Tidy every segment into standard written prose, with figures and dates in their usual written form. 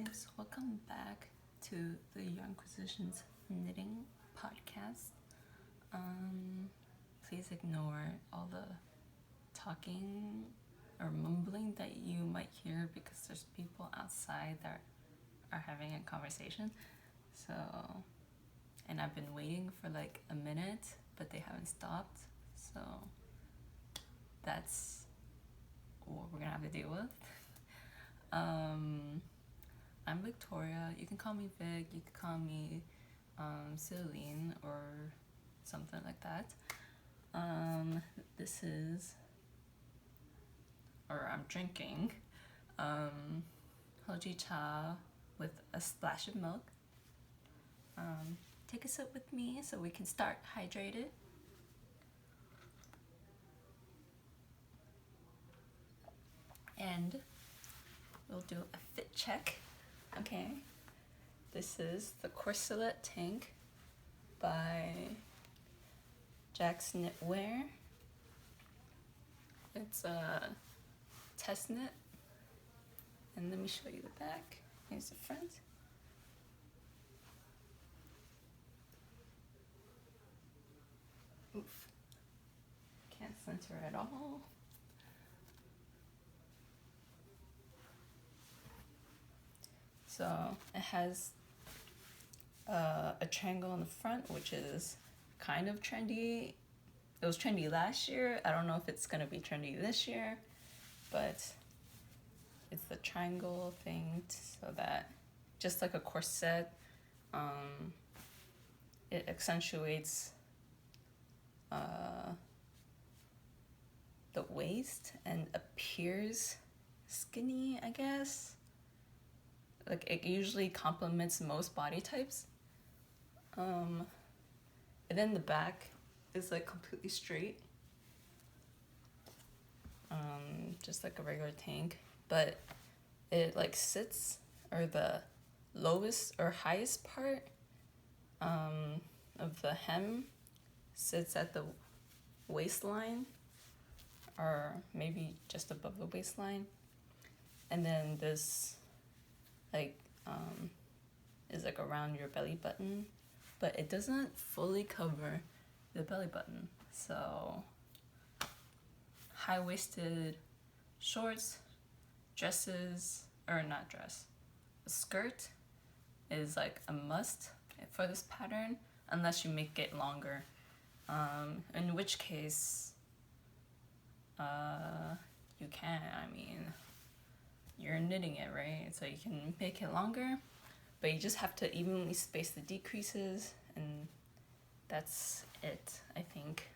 loves, welcome back to the Yarnquisitions Knitting Podcast. Please ignore all the talking or mumbling that you might hear because there's people outside that are having a conversation. So, and I've been waiting for like a minute, but they haven't stopped. So that's what we're gonna have to deal with. I'm Victoria. You can call me Vic. You can call me Celine or something like that. This is, or I'm drinking hoji cha with a splash of milk. Take a sip with me so we can start hydrated. And we'll do a fit check. Okay, this is the Corsalet tank by Jack's Knitwear. It's a test knit, and let me show you the back. Here's the front. Oof, can't center at all. So it has a triangle in the front, which is kind of trendy. It was trendy last year. I don't know if it's gonna be trendy this year, but it's the triangle thing so that just like a corset, it accentuates the waist and appears skinny, I guess. Like it usually complements most body types. And then the back is like completely straight. Just like a regular tank. But it like sits, or the lowest or highest part of the hem sits at the waistline, or maybe just above the waistline. And then this is like around your belly button, but it doesn't fully cover the belly button. So high-waisted shorts, dresses, or not dress, a skirt is like a must for this pattern unless you make it longer, in which case you can. I mean, you're knitting it, right? So you can make it longer, but you just have to evenly space the decreases, and that's it, I think.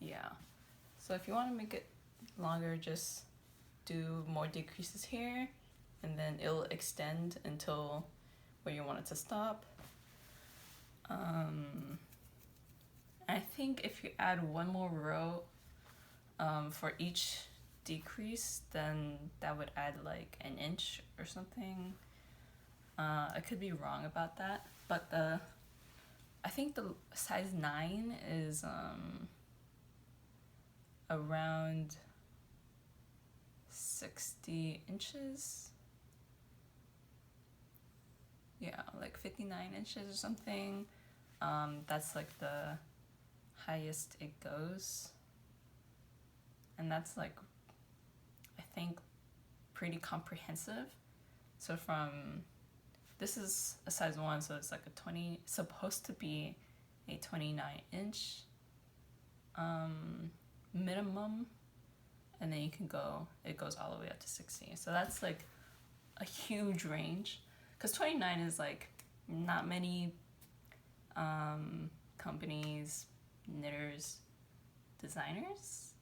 Yeah. So if you want to make it longer, just do more decreases here, and then it'll extend until where you want it to stop. I think if you add one more row for each decrease, then that would add like an inch or something. I could be wrong about that, but I think the size 9 is around 60 inches. Yeah, like 59 inches or something. That's like the highest it goes, and that's like, I think, pretty comprehensive. So this is a size 1, so it's like supposed to be a 29 inch minimum, and then it goes all the way up to 60. So that's like a huge range, because 29 is like not many companies, knitters, designers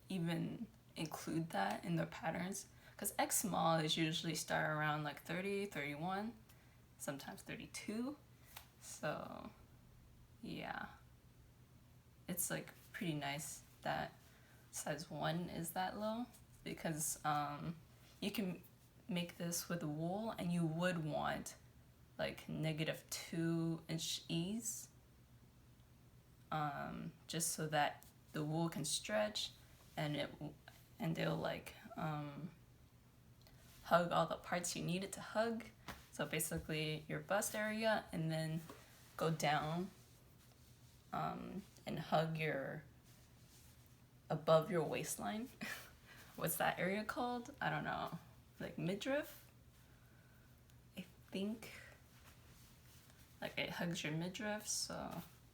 even include that in their patterns, because X small is usually start around like 30, 31, sometimes 32. So yeah, it's like pretty nice that size 1 is that low, because you can make this with wool, and you would want like -2 inch ease, just so that the wool can stretch and and they'll like hug all the parts you need it to hug. So basically your bust area, and then go down and hug your above your waistline. What's that area called? I don't know. Like midriff? I think. Like it hugs your midriff, so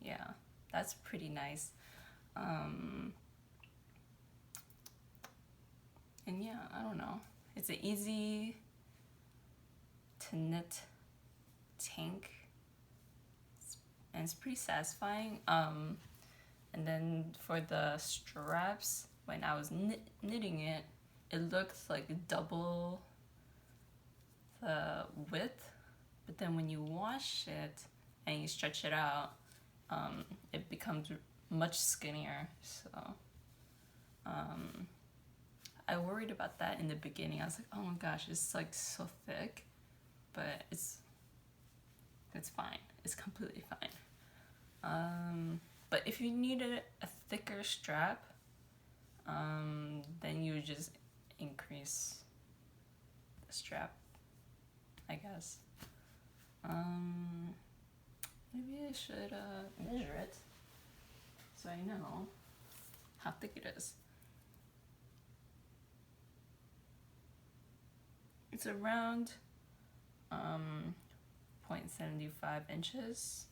yeah, that's pretty nice. And yeah, I don't know. It's an easy to knit tank, and it's pretty satisfying. And then for the straps, when I was knitting it, it looked like double the width, but then when you wash it and you stretch it out, it becomes much skinnier. So I worried about that in the beginning. I was like, oh my gosh, it's like so thick, but it's fine. It's completely fine. But if you needed a thicker strap, then you would just increase the strap, I guess. Maybe I should measure it so I know how thick it is. It's around 0.75 inches,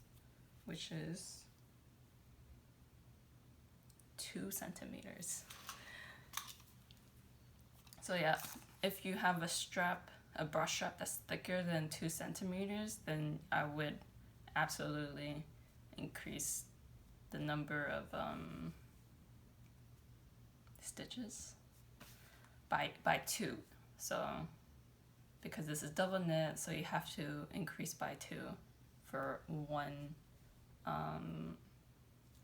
which is 2 centimeters. So yeah, if you have a bra strap that's thicker than 2 centimeters, then I would absolutely increase the number of stitches by 2. So because this is double knit, so you have to increase by 2 for 1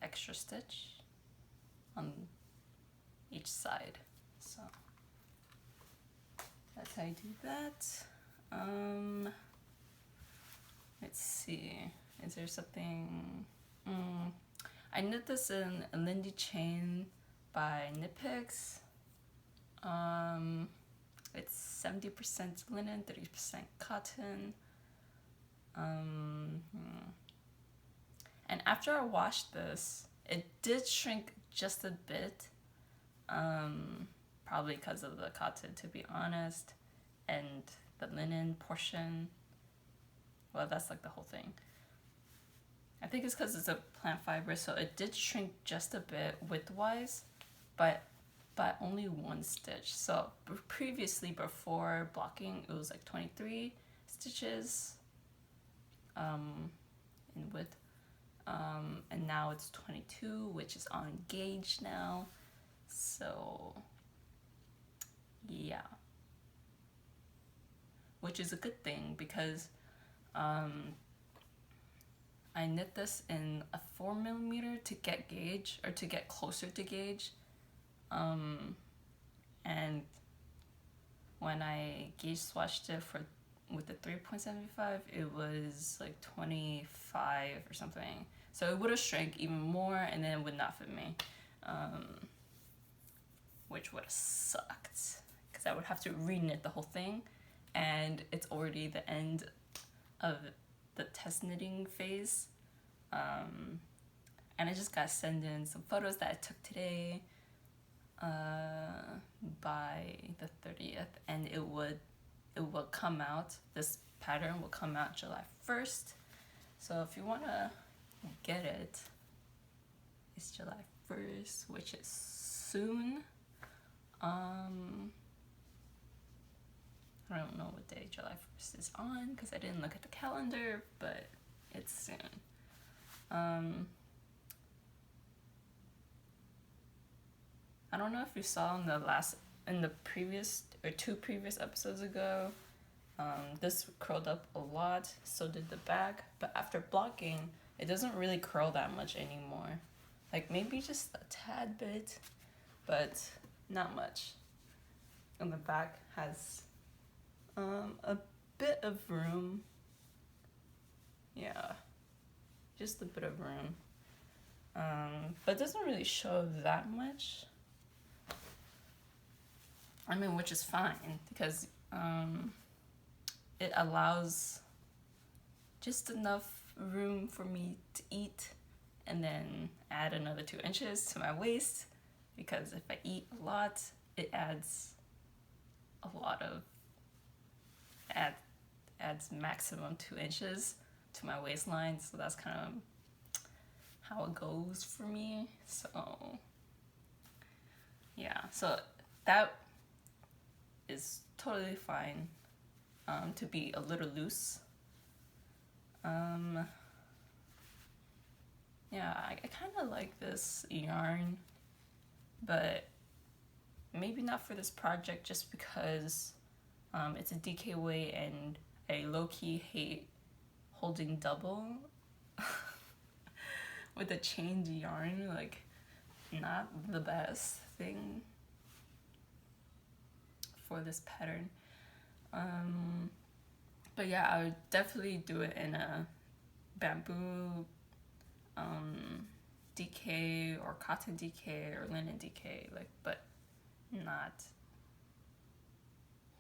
extra stitch on each side. So that's how you do that. Let's see, is there something? I knit this in a lindy chain by knitpicks. It's 70% linen, 30% cotton. And after I washed this, it did shrink just a bit, probably because of the cotton, to be honest, and the linen portion. Well, that's like the whole thing. I think it's because it's a plant fiber, so it did shrink just a bit widthwise, but by only 1 stitch. So previously, before blocking, it was like 23 stitches in width, and now it's 22, which is on gauge now. So yeah, which is a good thing because I knit this in a 4mm to get gauge, or to get closer to gauge. And when I gauge swatched it with the 3.75, it was like 25 or something. So it would have shrank even more, and then it would not fit me, which would have sucked because I would have to re-knit the whole thing, and it's already the end of the test knitting phase. And I just got to send in some photos that I took today by the 30th, and it will come out, this pattern will come out July 1st. So if you want to get it, it's July 1st, which is soon. I don't know what day July 1st is on because I didn't look at the calendar, but it's soon. I don't know if you saw in the previous or 2 previous episodes ago, this curled up a lot, so did the back, but after blocking, it doesn't really curl that much anymore. Like maybe just a tad bit, but not much. And the back has a bit of room. Yeah, just a bit of room. But it doesn't really show that much. I mean, which is fine because it allows just enough room for me to eat and then add another 2 inches to my waist, because if I eat a lot, it adds a lot of adds maximum 2 inches to my waistline. So that's kind of how it goes for me. So yeah, so that is totally fine, to be a little loose. Yeah, I kind of like this yarn, but maybe not for this project, just because it's a DK weight and I low-key hate holding double with a chained yarn. Like, not the best thing for this pattern. But yeah, I would definitely do it in a bamboo DK or cotton DK or linen DK, like, but not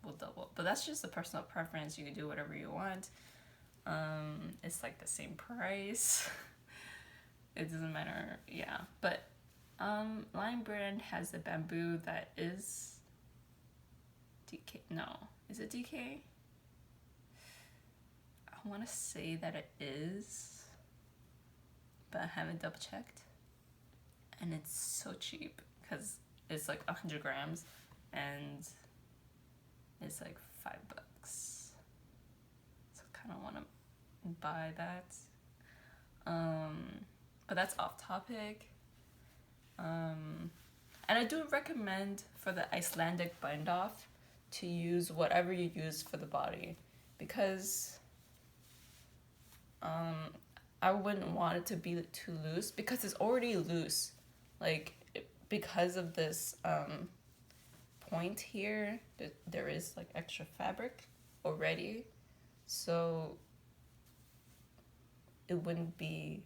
will double. But that's just a personal preference. You can do whatever you want. It's like the same price. It doesn't matter. Yeah, but Line Brand has a bamboo that is DK. No, is it DK? I want to say that it is, but I haven't double checked. And it's so cheap because it's like 100 grams and it's like $5. So I kind of want to buy that. But that's off topic. And I do recommend for the Icelandic bind off to use whatever you use for the body, because I wouldn't want it to be too loose, because it's already loose. Like, because of this point here, there is like extra fabric already, so it wouldn't be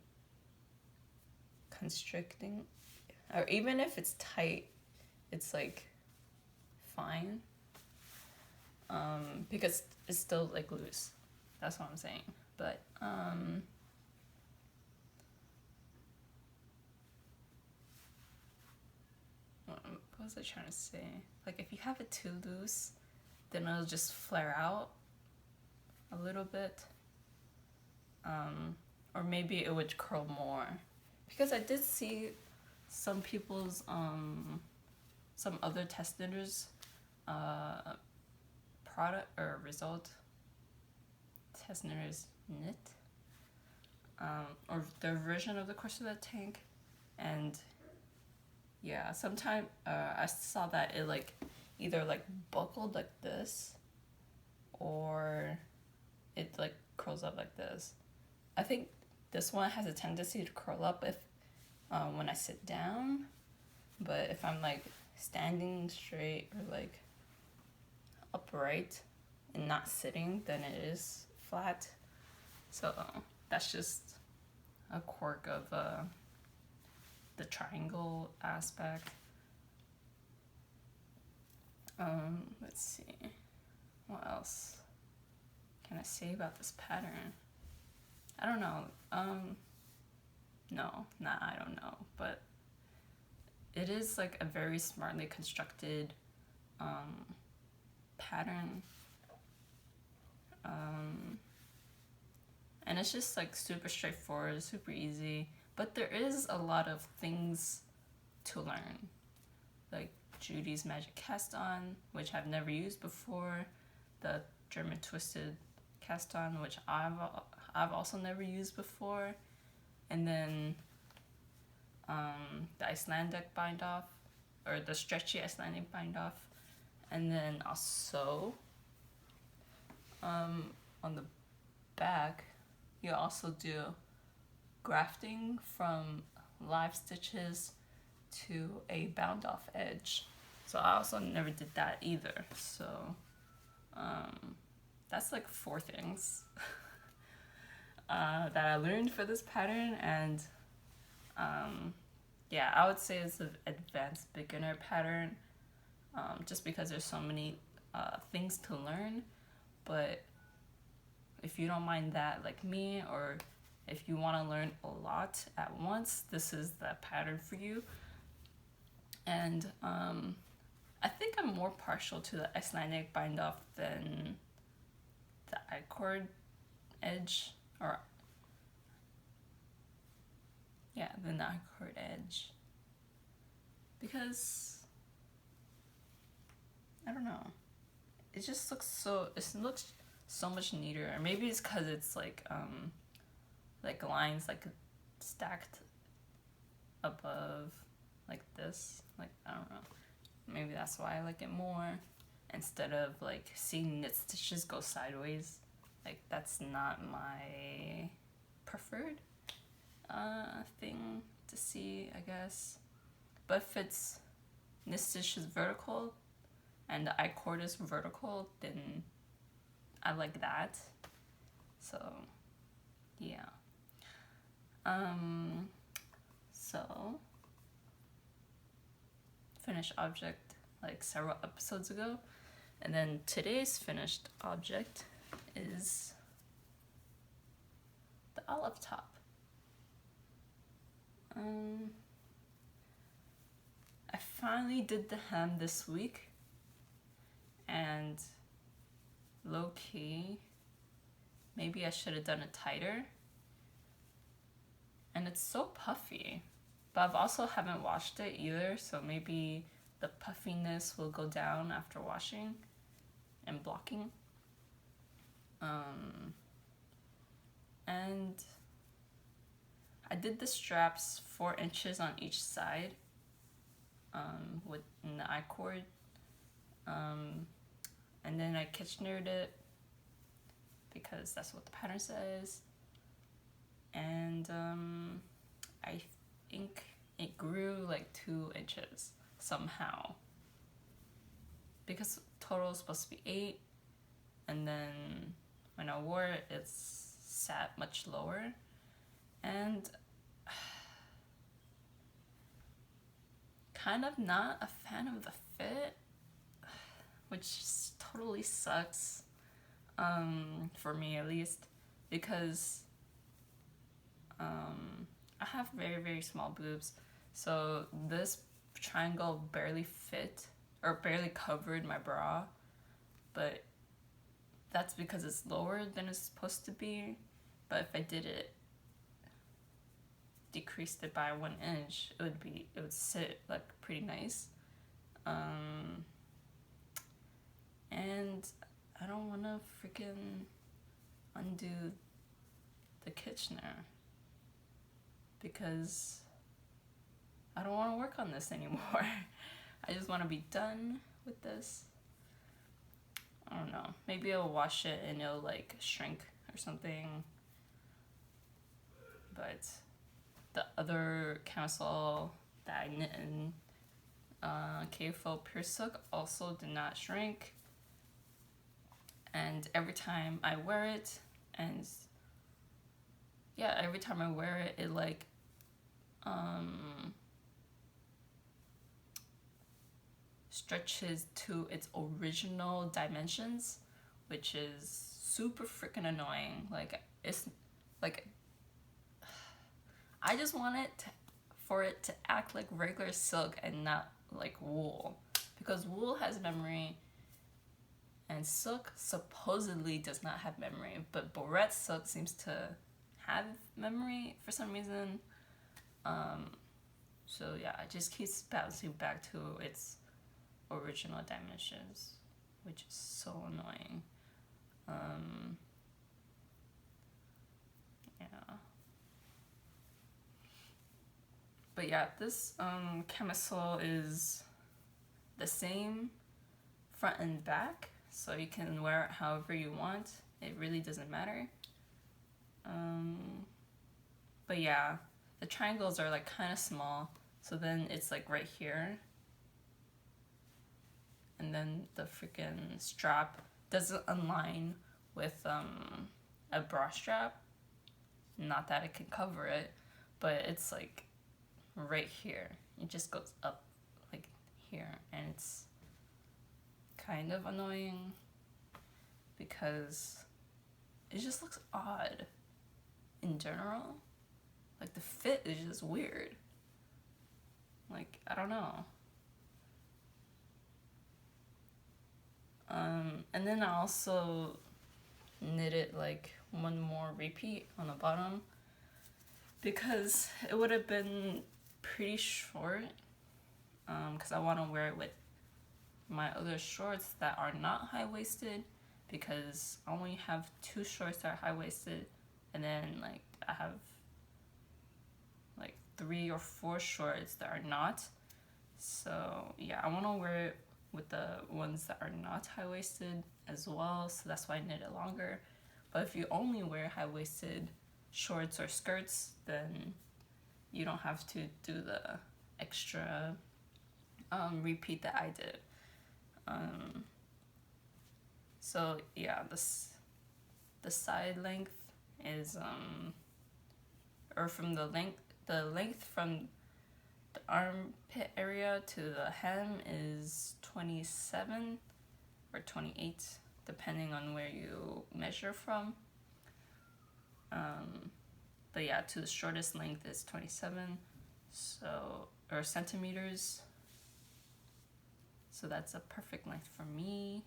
constricting. Or even if it's tight, it's like fine, because it's still like loose. That's what I'm saying. But what was I trying to say? Like, if you have it too loose, then it'll just flare out a little bit, or maybe it would curl more, because I did see some people's some other test knitters product or result test knitters knit or their version of the Corsalet tank, and yeah, sometimes I saw that it like either like buckled like this or it like curls up like this. I think this one has a tendency to curl up if when I sit down, but if I'm like standing straight or like upright and not sitting, then it is flat. So that's just a quirk of the triangle aspect. Let's see, what else can I say about this pattern? I don't know. I don't know, but it is like a very smartly constructed pattern, and it's just like super straightforward, super easy, but there is a lot of things to learn, like Judy's Magic Cast On, which I've never used before, the German Twisted Cast On, which I've also never used before, and then the Icelandic bind off, or the stretchy Icelandic bind off, and then also on the back you also do grafting from live stitches to a bound off edge. So I also never did that either. So that's like 4 things that I learned for this pattern, and yeah, I would say it's an advanced beginner pattern. just because there's so many things to learn. But if you don't mind that like me, or if you want to learn a lot at once, this is the pattern for you. And I think I'm more partial to the X9 bind off than the I-cord edge, or yeah, than the I-cord edge, because I don't know, it just looks so much neater. Or maybe it's because it's like lines like stacked above like this, like I don't know, maybe that's why I like it more, instead of like seeing knit stitches go sideways. Like that's not my preferred thing to see, I guess. But if it's knit stitch is vertical and the I-cord is vertical, then I like that. So yeah. So finished object like several episodes ago, and then today's finished object is the olive top. I finally did the hem this week, and low-key, maybe I should have done it tighter. And it's so puffy, but I've also haven't washed it either, so maybe the puffiness will go down after washing and blocking. And I did the straps 4 inches on each side with the I-cord, and then I Kitchenered it because that's what the pattern says. And I think it grew like 2 inches somehow, because total is supposed to be 8, and then when I wore it, it sat much lower. And kind of not a fan of the fit, which totally sucks, for me at least, because I have very, very small boobs, so this triangle barely fit, or barely covered my bra, but that's because it's lower than it's supposed to be. But if I did it, decreased it by 1 inch, it would sit like pretty nice. And I don't want to freaking undo the Kitchener, because I don't want to work on this anymore. I just want to be done with this. I don't know. Maybe I'll wash it and it'll like shrink or something. But the other camisole that I knit in KFL Pure Silk also did not shrink. And every time I wear it, it like stretches to its original dimensions, which is super freaking annoying. Like, it's like, I just want for it to act like regular silk and not like wool, because wool has memory and silk supposedly does not have memory, but Barrette silk seems to have memory for some reason. So yeah, it just keeps bouncing back to its original dimensions, which is so annoying. Yeah. But yeah, this camisole is the same front and back, so you can wear it however you want. It really doesn't matter. But yeah, the triangles are like kind of small, so then it's like right here, and then the freaking strap doesn't align with a bra strap. Not that it can cover it, but it's like right here. It just goes up like here, and it's kind of annoying because it just looks odd in general. Like, the fit is just weird. Like, I don't know. And then I also knitted like one more repeat on the bottom because it would have been pretty short, because I want to wear it with my other shorts that are not high-waisted, because I only have 2 shorts that are high-waisted, and then like I have like 3 or 4 shorts that are not. So yeah, I want to wear it with the ones that are not high-waisted as well, so that's why I knit it longer. But if you only wear high-waisted shorts or skirts, then you don't have to do the extra repeat that I did. So yeah, the side length is or from the length from the armpit area to the hem is 27 or 28, depending on where you measure from. But yeah, to the shortest length is 27, or centimeters. So that's a perfect length for me.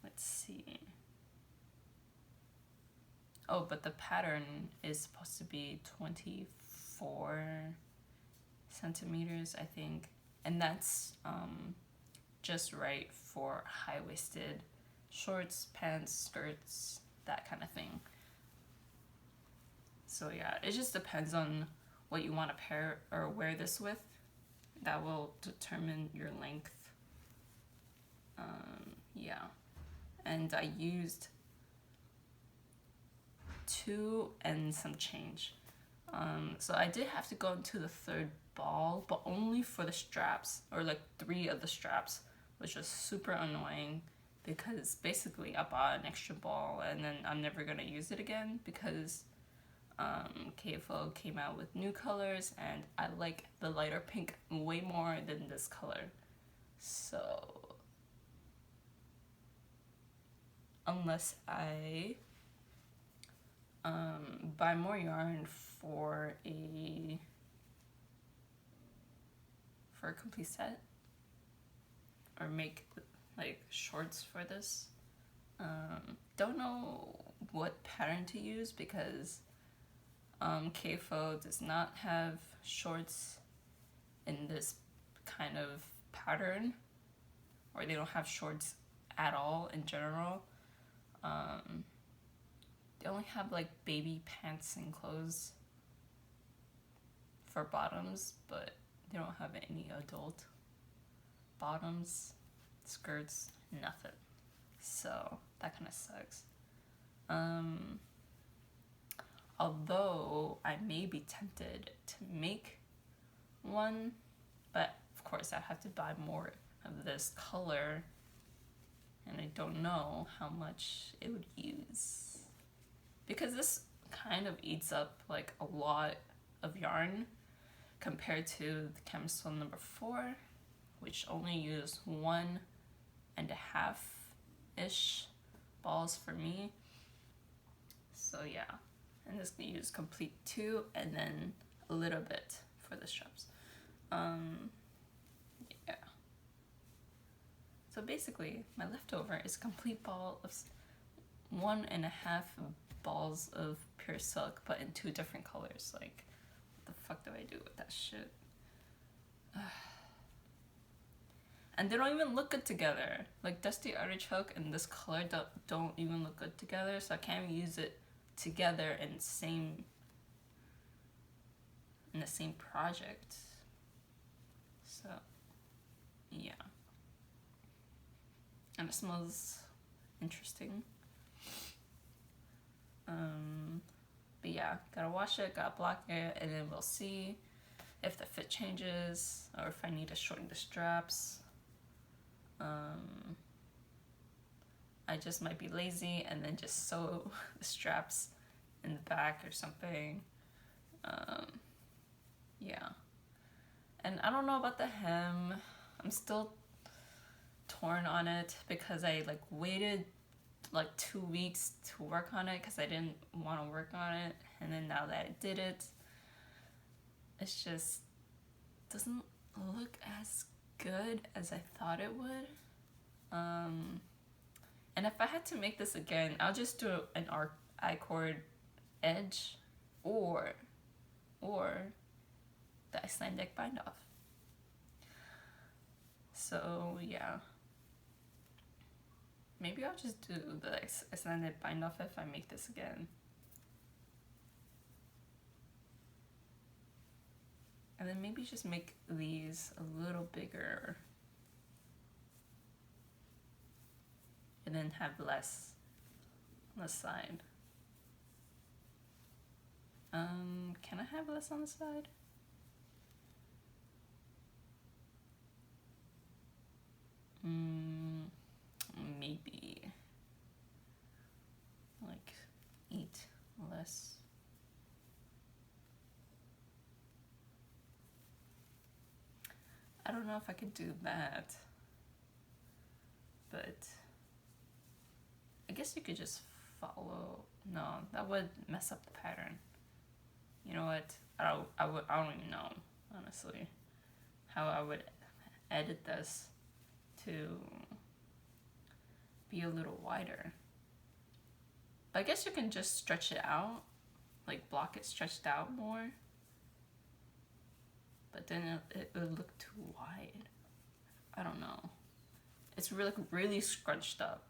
Let's see. Oh, but the pattern is supposed to be 24 centimeters, I think. And that's just right for high-waisted shorts, pants, skirts, that kind of thing. So yeah, it just depends on what you want to pair or wear this with. That will determine your length. Yeah. And I used 2 and some change. So I did have to go into the 3rd ball, but only for the straps, or like 3 of the straps, which was super annoying because basically I bought an extra ball and then I'm never gonna use it again because KFO came out with new colors and I like the lighter pink way more than this color. So unless I buy more yarn for a complete set, or make like shorts for this. Don't know what pattern to use because KFO does not have shorts in this kind of pattern, or they don't have shorts at all in general. They only have like baby pants and clothes for bottoms, but they don't have any adult bottoms, skirts, nothing. So that kind of sucks. Although I may be tempted to make one, but of course I have to buy more of this color, and I don't know how much it would use. Because this kind of eats up like a lot of yarn compared to the Camisole number 4, which only used 1.5-ish balls for me. So yeah, and this can use complete 2 and then a little bit for the straps. Yeah. So basically, my leftover is a complete ball of 1.5 balls of pure silk, but in 2 different colors. Like, what the fuck do I do with that shit? And they don't even look good together. Like, Dusty Artichoke and this color don't even look good together, so I can't even use it together in the same project. So yeah, and it smells interesting. But yeah, gotta wash it, gotta block it, and then we'll see if the fit changes or if I need to shorten the straps. I just might be lazy and then just sew the straps in the back or something. Yeah. And I don't know about the hem. I'm still torn on it because I like waited like 2 weeks to work on it because I didn't want to work on it, and then now that I did it, it's just doesn't look as good as I thought it would. And if I had to make this again, I'll just do an I-cord edge or the Icelandic bind off. So yeah, maybe I'll just do the Icelandic bind off if I make this again. And then maybe just make these a little bigger. And then have less on the side. Can I have less on the side? Maybe like 8 less. I don't know if I could do that, but I guess you could just follow. No, that would mess up the pattern. You know what? I don't even know, honestly, how I would edit this to be a little wider. I guess you can just stretch it out, like block it stretched out more. But then it would look too wide. I don't know. It's really scrunched up.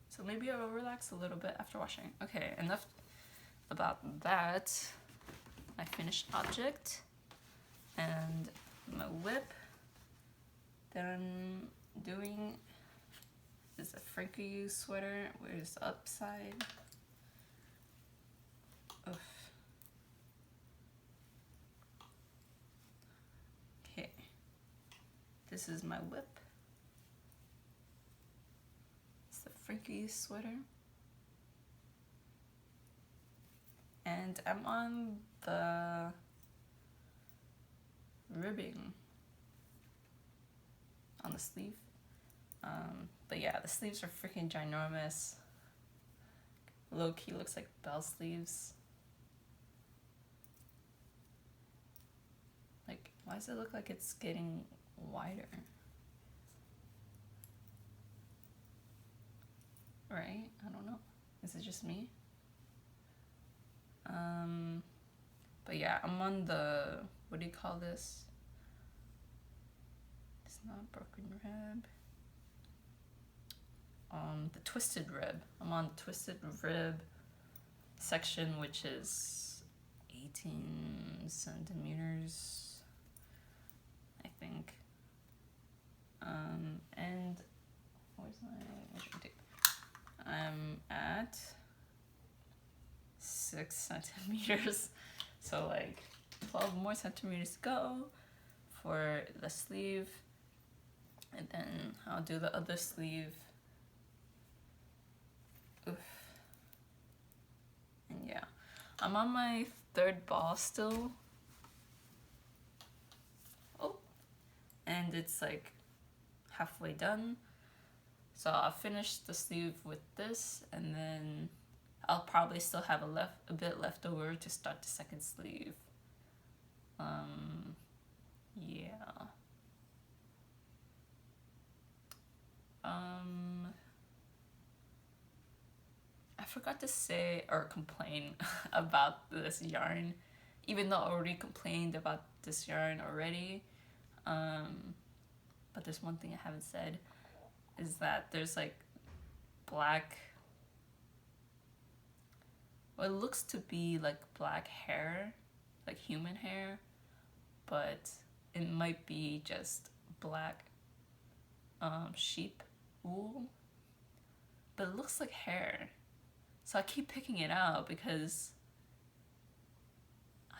So maybe I'll relax a little bit after washing. Okay, enough about that. My finished object and my whip that I'm doing is a Frankie sweater with the upside. Oof. Okay, this is my whip. It's the Frankie sweater. And I'm on the ribbing on the sleeve. But yeah, the sleeves are freaking ginormous. Low key looks like bell sleeves. Like, why does it look like it's getting wider? Right? I don't know. Is it just me? But yeah, I'm on the, what do you call this? It's not broken rib. The twisted rib. I'm on the twisted rib section, which is 18 centimeters, I think. And where's my measuring tape? I'm at 6 centimeters, so like 12 more centimeters to go for the sleeve, and then I'll do the other sleeve. Oof. And yeah, I'm on my 3rd ball still. Oh, and it's like halfway done, so I'll finish the sleeve with this, and then I'll probably still have a bit left over to start the 2nd sleeve. Yeah. I forgot to say or complain about this yarn, even though I already complained about this yarn already. But there's one thing I haven't said, is that there's like black, what looks to be like black hair, like human hair, but it might be just black sheep wool, but it looks like hair. So I keep picking it out because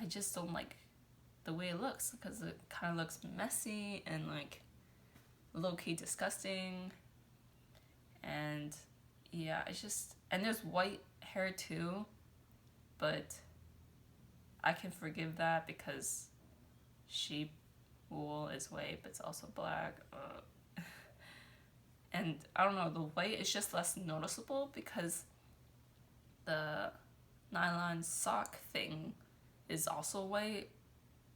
I just don't like the way it looks, because it kind of looks messy and like low-key disgusting. And yeah, it's just, and there's white hair too, but I can forgive that because sheep wool is white, but it's also black. And I don't know, the white is just less noticeable because the nylon sock thing is also white,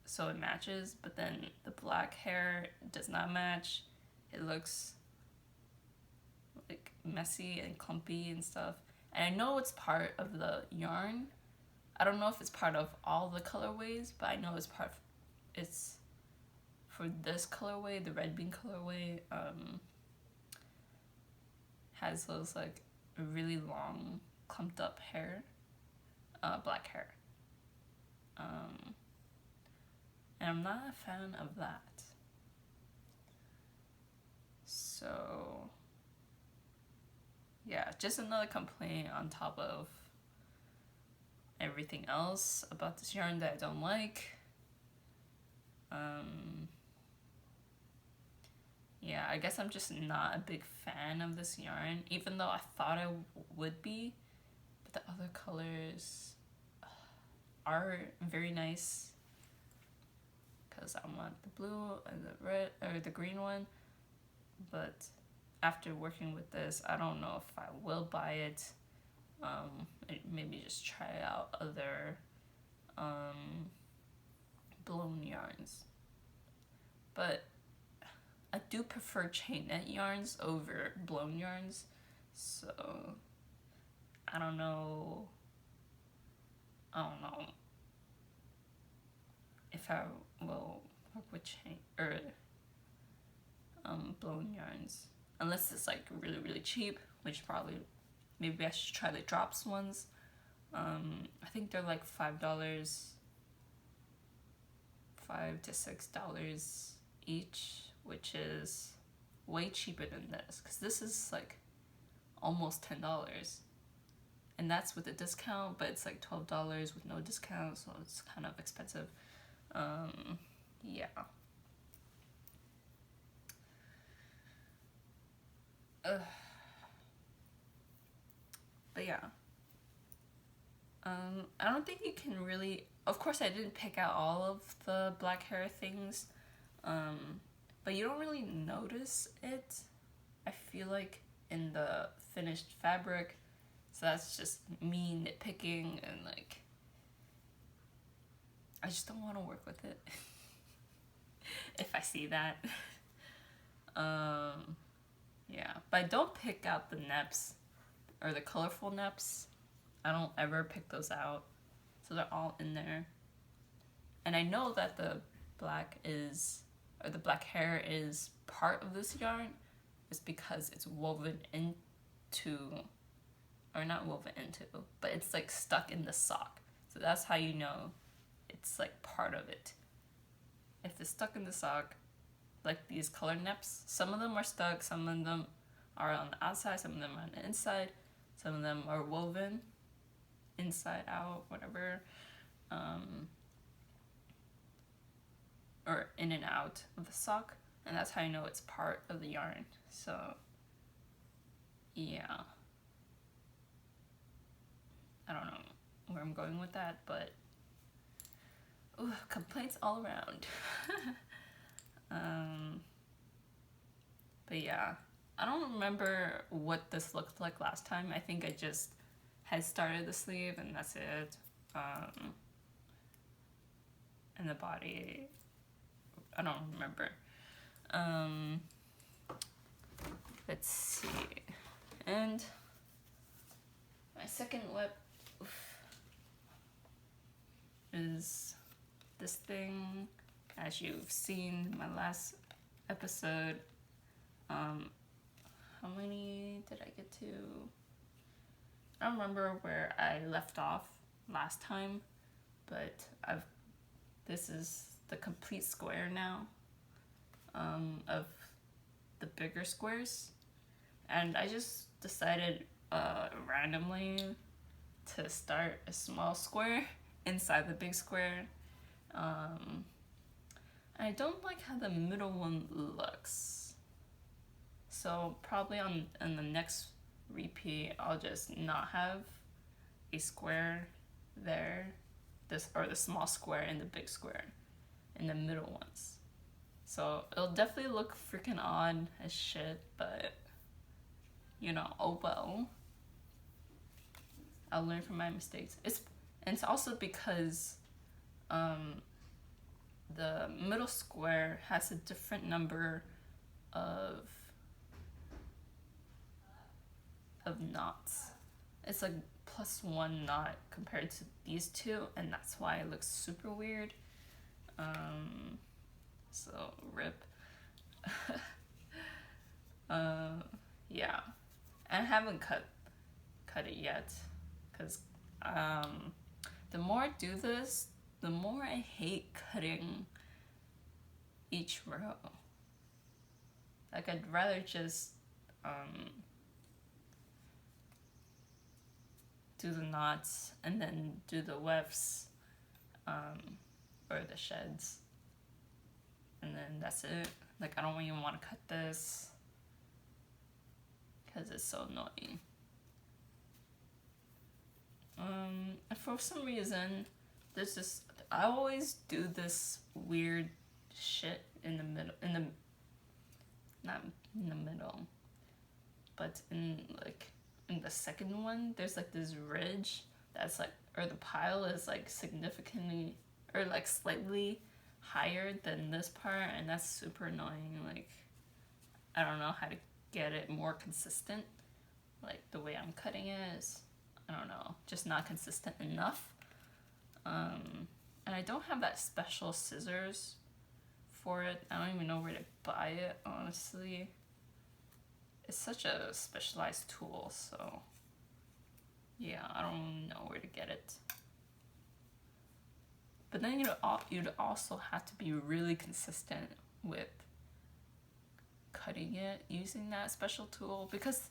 so it matches, but then the black hair does not match. It looks like messy and clumpy and stuff. And I know it's part of the yarn. I don't know if it's part of all the colorways, but I know it's for this colorway, the red bean colorway, has those like really long clumped up hair, black hair. And I'm not a fan of that. So yeah, just another complaint on top of everything else about this yarn that I don't like. Yeah, I guess I'm just not a big fan of this yarn, even though I thought I would be. But the other colors are very nice because I want the blue and the red, or the green one. But after working with this, I don't know if I will buy it. Maybe just try out other blown yarns. But I do prefer chain net yarns over blown yarns, so I don't know if I will work with chain or blown yarns, unless it's like really, really cheap, which probably maybe I should try the drops ones. I think they're like $5 to $6 each, which is way cheaper than this, because this is like almost $10, and that's with a discount, but it's like $12 with no discount, so it's kind of expensive. Yeah. But yeah, I don't think you can really, of course I didn't pick out all of the black hair things, but you don't really notice it, I feel like, in the finished fabric. So that's just me nitpicking, and like, I just don't want to work with it if I see that. Yeah, but I don't pick out the neps or the colorful neps. I don't ever pick those out, so they're all in there. And I know that the black hair is part of this yarn, is because it's woven into, or not woven into, but it's like stuck in the sock. So that's how you know it's like part of it. If it's stuck in the sock, like these color neps, some of them are stuck, some of them are on the outside, some of them are on the inside, some of them are woven inside out, whatever, or in and out of the sock, and that's how you know it's part of the yarn. So yeah, I don't know where I'm going with that, but complaints all around. But yeah, I don't remember what this looked like last time. I think I just had started the sleeve and that's it. And the body, I don't remember. Let's see. And my second whip is this thing. As you've seen in my last episode, how many did I get to? I don't remember where I left off last time, but this is the complete square now, of the bigger squares, and I just decided randomly to start a small square inside the big square. I don't like how the middle one looks, so probably on the next repeat I'll just not have a square there, this, or the small square and the big square, and the middle ones. So it'll definitely look freaking odd as shit, but you know, oh well. I'll learn from my mistakes. It's also because the middle square has a different number of knots. It's like +1 knot compared to these two, and that's why it looks super weird. So rip. Yeah, and I haven't cut it yet, because the more I do this, the more I hate cutting each row. Like, I'd rather just do the knots and then do the wefts or the sheds, and then that's it. Like, I don't even want to cut this because it's so annoying. And for some reason, there's this, I always do this weird shit in the middle, not in the middle, but in the second one, there's like this ridge that's like, or the pile is like significantly, or like slightly higher than this part, and that's super annoying. Like, I don't know how to get it more consistent. Like, the way I'm cutting it is, I don't know, just not consistent enough. And I don't have that special scissors for it. I don't even know where to buy it, honestly. It's such a specialized tool, so yeah, I don't know where to get it. But then you'd also have to be really consistent with cutting it using that special tool, because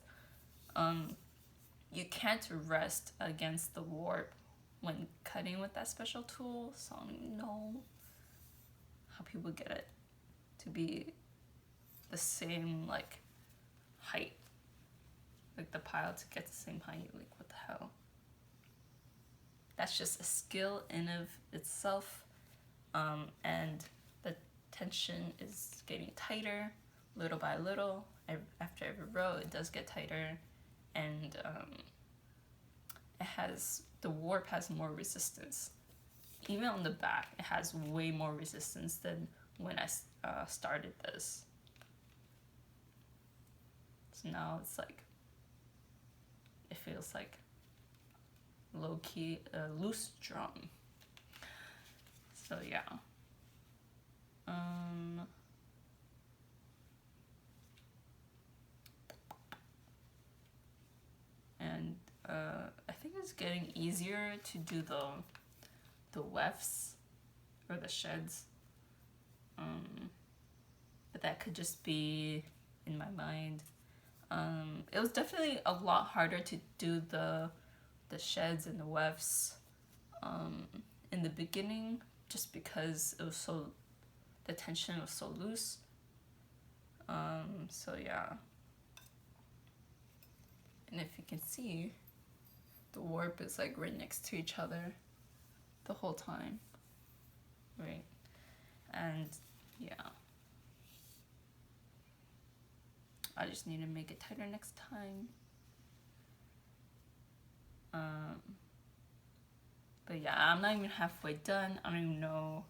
you can't rest against the warp when cutting with that special tool. So I don't know how people get it to be the same like height, like the pile to get the same height. Like, what the hell? That's just a skill in of itself, and the tension is getting tighter little by little. After every row, it does get tighter, and the warp has more resistance. Even on the back, it has way more resistance than when I started this. So now it's like, it feels like low-key loose drum. So yeah. And I think it's getting easier to do the wefts or the sheds. But that could just be in my mind. It was definitely a lot harder to do the sheds and the wefts in the beginning, just because it was the tension was so loose. So yeah. And if you can see, the warp is like right next to each other the whole time, right? And yeah, I just need to make it tighter next time. But yeah, I'm not even halfway done. I don't even know,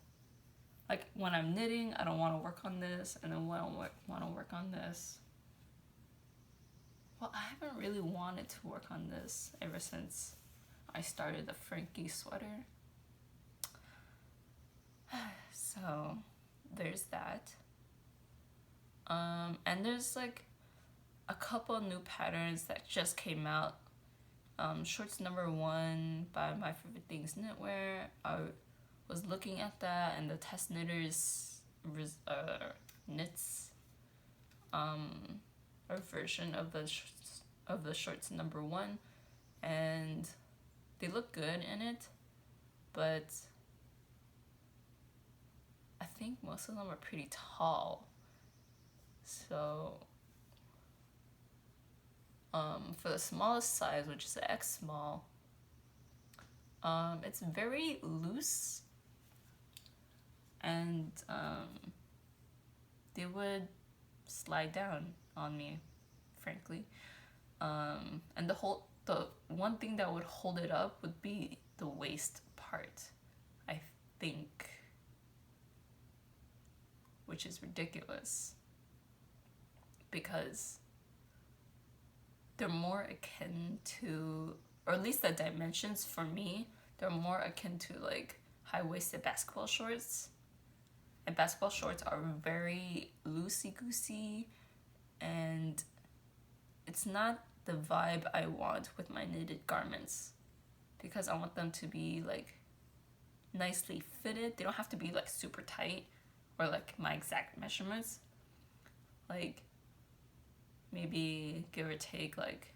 like, when I'm knitting, I don't want to work on this, and then when I want to work on this, well, I haven't really wanted to work on this ever since I started the Frankie sweater. So there's that. And there's like a couple new patterns that just came out. Shorts number 1 by My Favorite Things Knitwear. I was looking at that, and the Test Knitters knits a version of the shorts number 1, and they look good in it, but I think most of them are pretty tall. So for the smallest size, which is the X small, It's very loose, and they would slide down on me, frankly. And the one thing that would hold it up would be the waist part, I think, which is ridiculous because they're more akin to, or at least the dimensions for me, they're more akin to like high-waisted basketball shorts. And basketball shorts are very loosey-goosey, and it's not the vibe I want with my knitted garments, because I want them to be like nicely fitted. They don't have to be like super tight or like my exact measurements. Like maybe give or take like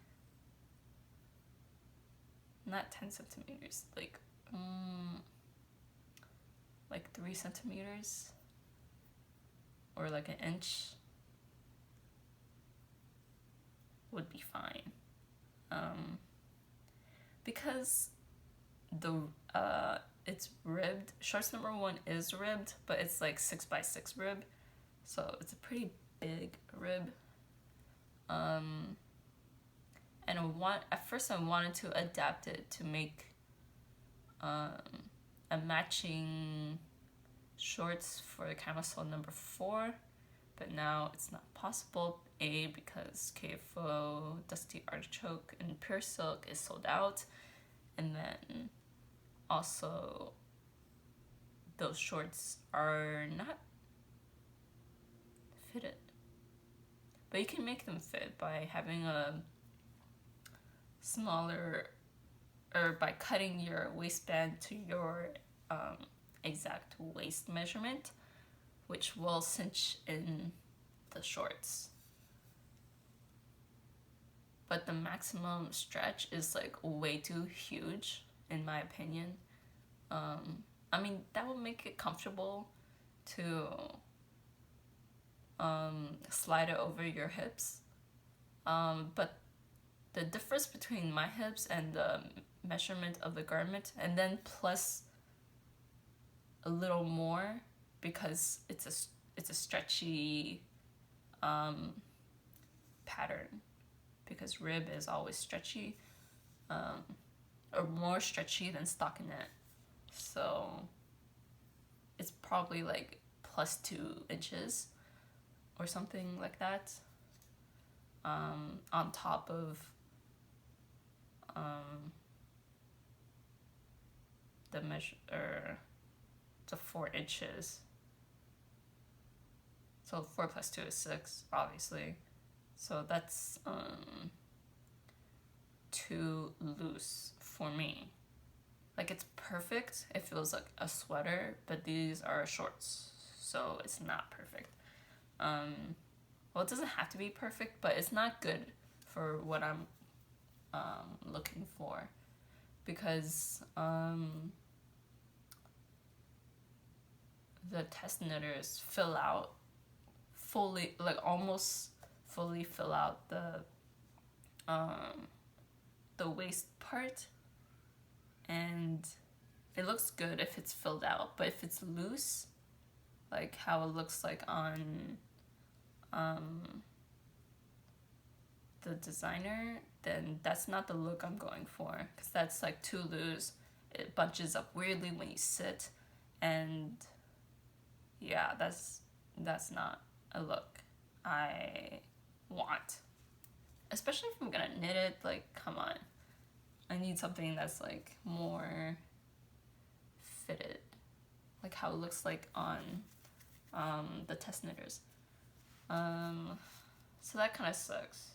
not 10 centimeters, like 3 centimeters or like an inch would be fine. Because the it's ribbed. Shorts number 1 is ribbed, but it's like 6x6 rib, so it's a pretty big rib. And at first I wanted to adapt it to make a matching shorts for the camisole number 4, but now it's not possible. A, because KFO, Dusty Artichoke, and Pure Silk is sold out, and then also those shorts are not fitted. But you can make them fit by having a smaller, or by cutting your waistband to your exact waist measurement, which will cinch in the shorts. But the maximum stretch is like way too huge, in my opinion. I mean, that will make it comfortable to slide it over your hips. But the difference between my hips and the measurement of the garment, and then plus a little more because it's a stretchy pattern, because rib is always stretchy, or more stretchy than stockinette. So it's probably like plus 2 inches or something like that, on top of the measure, or the 4 inches. So 4 plus 2 is 6, obviously. So that's too loose for me. Like, it's perfect. It feels like a sweater, but these are shorts, so it's not perfect. Well, it doesn't have to be perfect, but it's not good for what I'm looking for, because the test knitters fill out fully, like almost fully fill out the waist part, and it looks good if it's filled out, but if it's loose, like how it looks like on the designer, then that's not the look I'm going for, because that's like too loose. It bunches up weirdly when you sit, and yeah, that's not a look I want. Especially if I'm gonna knit it, like, come on. I need something that's like more fitted, like how it looks like on the test knitters. So that kind of sucks.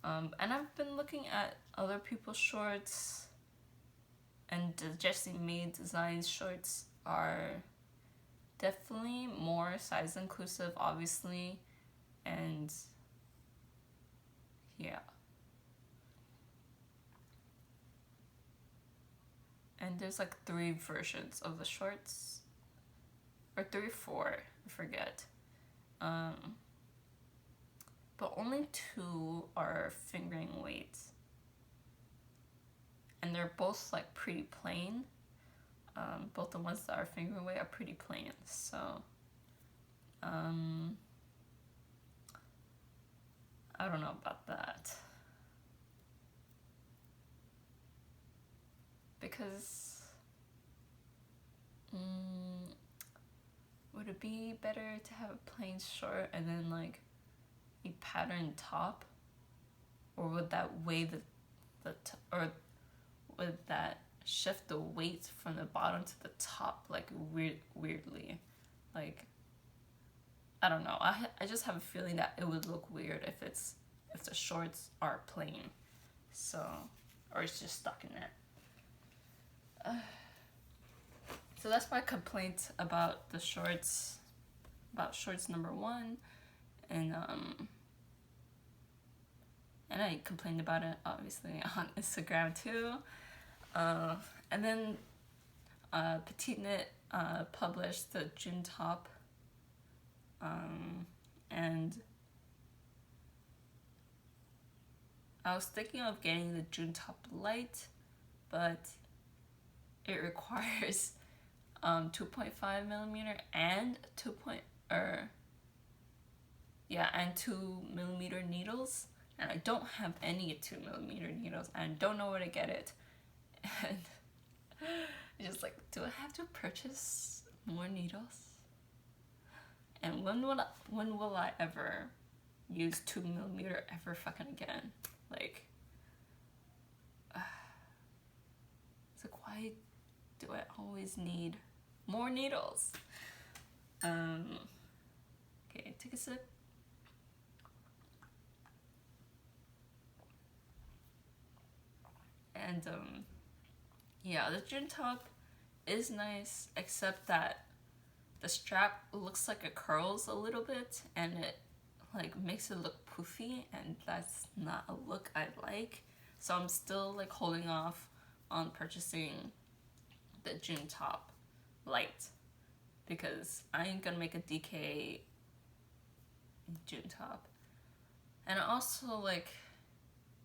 And I've been looking at other people's shorts, and the Jessie Mae Designs shorts are definitely more size inclusive, obviously, and yeah. And there's like 3 versions of the shorts, or 3 or 4, I forget. But only 2 are fingering weight. and they're both like pretty plain. Both the ones that are finger weight are pretty plain, so I don't know about that. Because would it be better to have a plain short and then like a patterned top, or would that weigh or would that shift the weight from the bottom to the top like weirdly? Like, I don't know. I just have a feeling that it would look weird if the shorts are plain, so, or it's just stuck in it. So that's my complaint about the shorts, about shorts number 1, and I complained about it obviously on Instagram too. And then Petite Knit published the June top, and I was thinking of getting the June top light, but it requires 2.5 millimeter and 2 millimeter needles, and I don't have any 2 millimeter needles, and I don't know where to get it. And it's just like, do I have to purchase more needles? And when will I ever use 2 millimeter ever fucking again? Like, it's like, why do I always need more needles? Okay, take a sip. And yeah, the June top is nice, except that the strap looks like it curls a little bit, and it like makes it look poofy, and that's not a look I like. So I'm still like holding off on purchasing the June top light, because I ain't gonna make a DK June top. And also, like,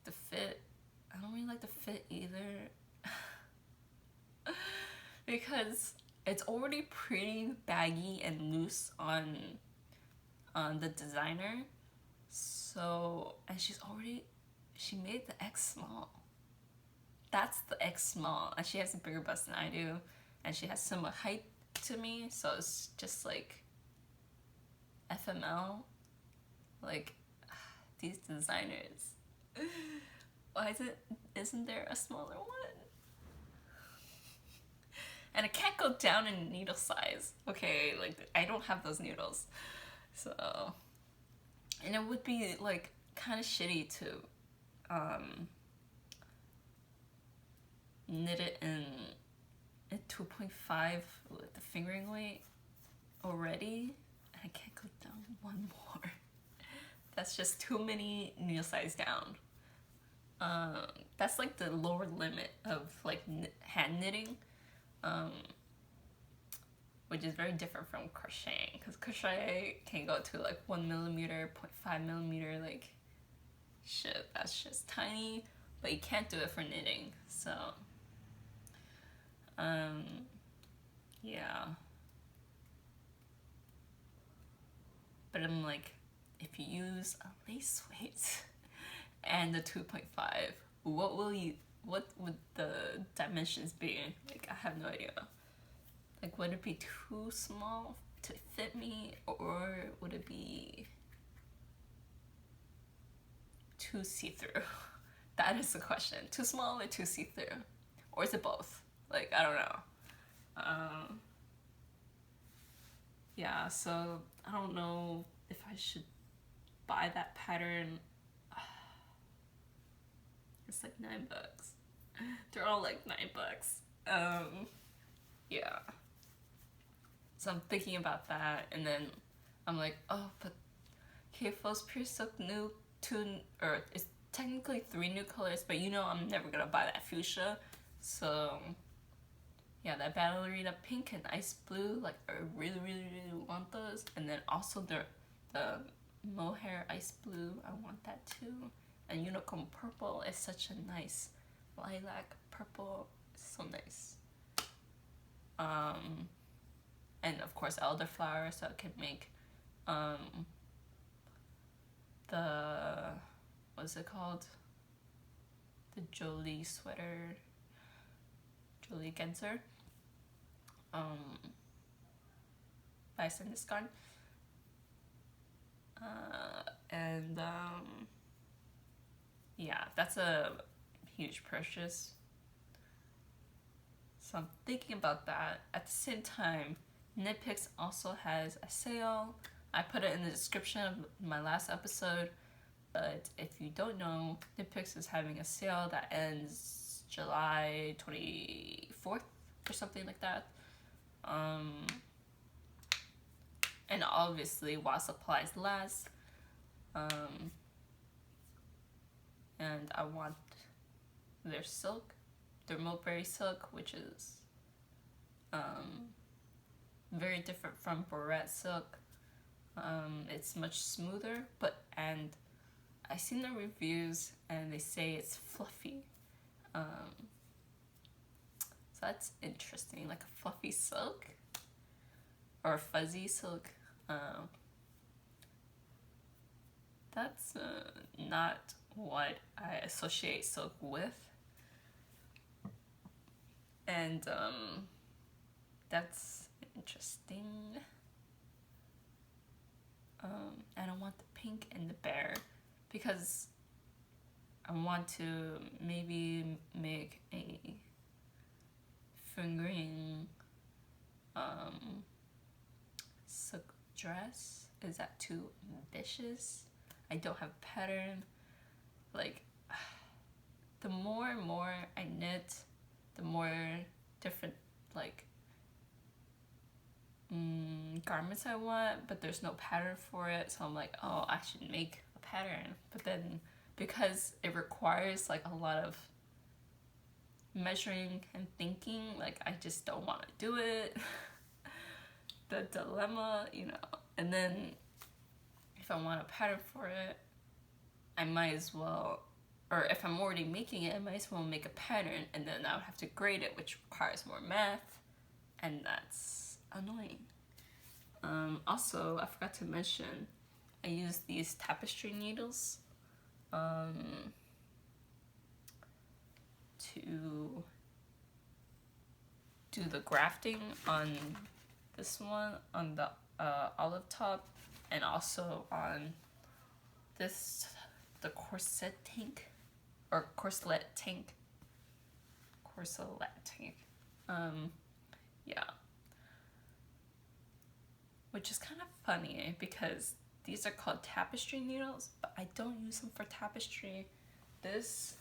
the fit, I don't really like the fit either. Because it's already pretty baggy and loose on the designer. So, and she made the X small. That's the X small, and she has a bigger bust than I do, and she has similar height to me, so it's just like FML. Like, these designers. Why isn't there a smaller one? And I can't go down in needle size. Okay, like, I don't have those needles. So, and it would be like kind of shitty to knit it in 2.5 with the fingering weight already. I can't go down one more. That's just too many needle size down. That's like the lower limit of like hand knitting, which is very different from crocheting, because crochet can go to like 1 millimeter, 0.5 millimeter, like shit, that's just tiny, but you can't do it for knitting. So yeah, but I'm like, if you use a lace weight and the 2.5, what would the dimensions be? Like, I have no idea. Like, would it be too small to fit me, or would it be too see-through? That is the question. Too small or too see-through? Or is it both? Like, I don't know. Yeah, so I don't know if I should buy that pattern. It's like $9. They're all like $9. Yeah. So I'm thinking about that, and then I'm like, oh, but K-Fo's Pure Silk it's technically 3 new colors, but you know I'm never gonna buy that fuchsia. So yeah, that ballerina pink and ice blue, like, I really, really, really want those. And then also the mohair ice blue, I want that too. And unicorn purple is such a nice lilac purple. It's so nice. And of course elderflower, so I can make the, what's it called? The Jolie sweater, Jolie genser. By sandnes garn. And yeah, that's a huge purchase. So I'm thinking about that. At the same time, Knitpicks also has a sale. I put it in the description of my last episode. But if you don't know, Knitpicks is having a sale that ends July 24th or something like that. And obviously while supplies last. And I want their silk, their mulberry silk, which is very different from barrette silk. It's much smoother, and I seen the reviews and they say it's fluffy. So that's interesting, like a fluffy silk or a fuzzy silk. That's not what I associate silk with. And that's interesting. And I want the pink and the bear because I want to maybe make a fingering silk dress. Is that too ambitious? I don't have a pattern. Like, the more and more I knit, the more different like garments I want, but there's no pattern for it. So I'm like, oh, I should make a pattern. But then because it requires like a lot of measuring and thinking, like I just don't want to do it. The dilemma, you know. And then if I want a pattern for it, I might as well, or if I'm already making it, I might as well make a pattern, and then I would have to grade it, which requires more math, and that's annoying. Also, I forgot to mention, I use these Tapestry needles to do the grafting on this one, on the olive top, and also on this, the corset tank, or corselet tank. Yeah. Which is kind of funny because these are called Tapestry needles, but I don't use them for tapestry. This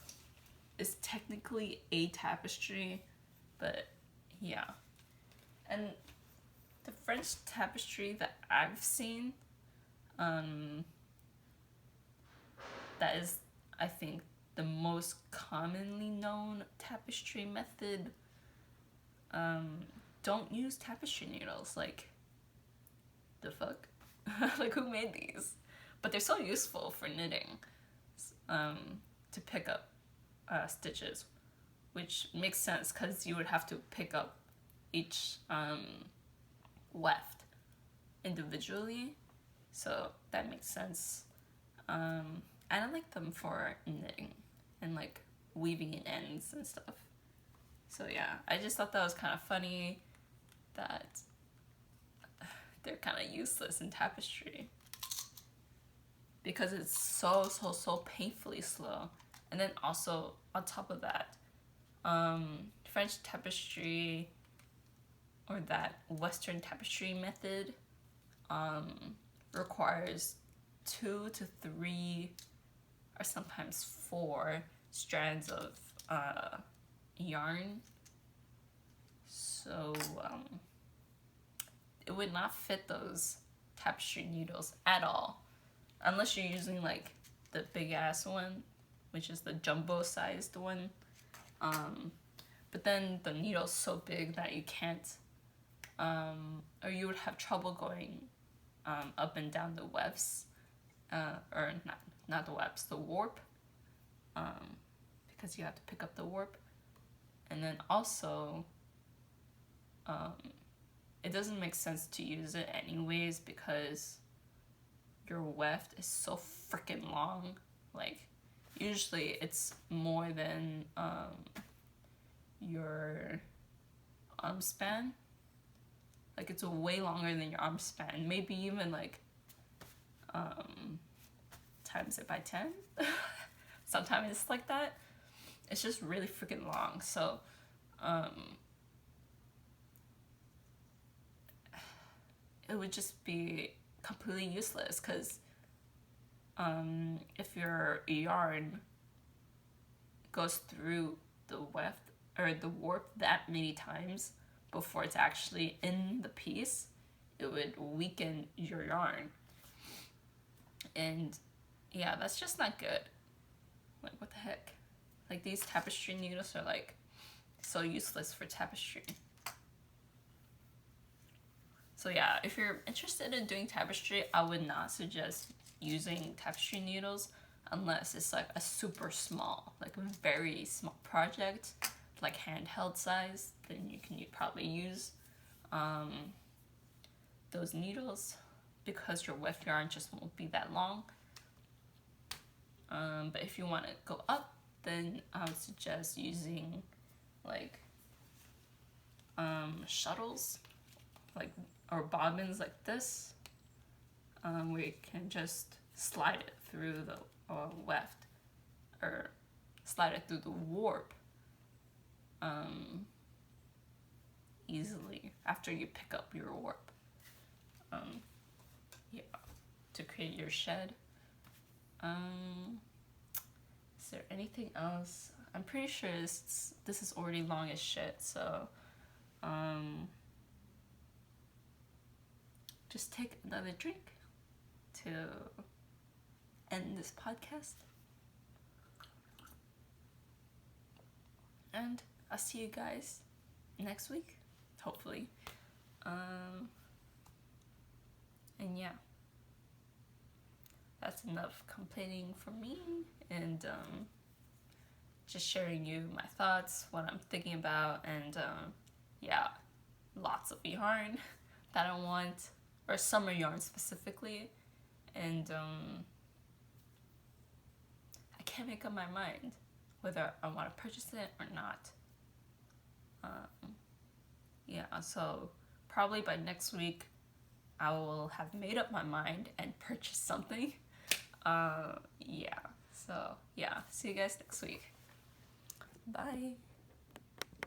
is technically a tapestry, but yeah. And the French tapestry that I've seen, that is, I think, the most commonly known tapestry method, don't use tapestry needles. Like, the fuck? Like, who made these? But they're so useful for knitting, to pick up stitches, which makes sense because you would have to pick up each weft individually, so that makes sense. And I like them for knitting and like weaving in ends and stuff. So yeah, I just thought that was kind of funny that they're kind of useless in tapestry because it's so painfully slow. And then also on top of that, French tapestry, or that Western tapestry method, requires 2 to 3 or sometimes 4 strands of yarn. So it would not fit those tapestry needles at all, unless you're using like the big ass one, which is the jumbo sized one. But then the needle's so big that you can't, or you would have trouble going up and down the wefts, or not the wefts, the warp, because you have to pick up the warp. And then also, it doesn't make sense to use it anyways because your weft is so freaking long. Like, usually it's more than your arm span. Like, it's way longer than your arm span. Maybe even like times it by 10. Sometimes it's like that. It's just really freaking long. So it would just be completely useless because if your yarn goes through the weft or the warp that many times before it's actually in the piece, it would weaken your yarn. And yeah, that's just not good. Like, what the heck? Like, these tapestry needles are like so useless for tapestry. So yeah, if you're interested in doing tapestry, I would not suggest using tapestry needles unless it's like a super small, like a very small project, like handheld size. Then you can probably use those needles because your weft yarn just won't be that long. But if you want to go up, then I would suggest using like shuttles, like, or bobbins like this, where you can just slide it through the weft, or slide it through the warp easily after you pick up your warp. Yeah, to create your shed. Is there anything else? I'm pretty sure this is already long as shit, so just take another drink to end this podcast. And I'll see you guys next week, hopefully. And yeah, that's enough complaining from me, and just sharing you my thoughts, what I'm thinking about, and yeah, lots of yarn that I want, or summer yarn specifically, and I can't make up my mind whether I want to purchase it or not. Yeah, so probably by next week I will have made up my mind and purchased something. Yeah, so yeah, see you guys next week. Bye.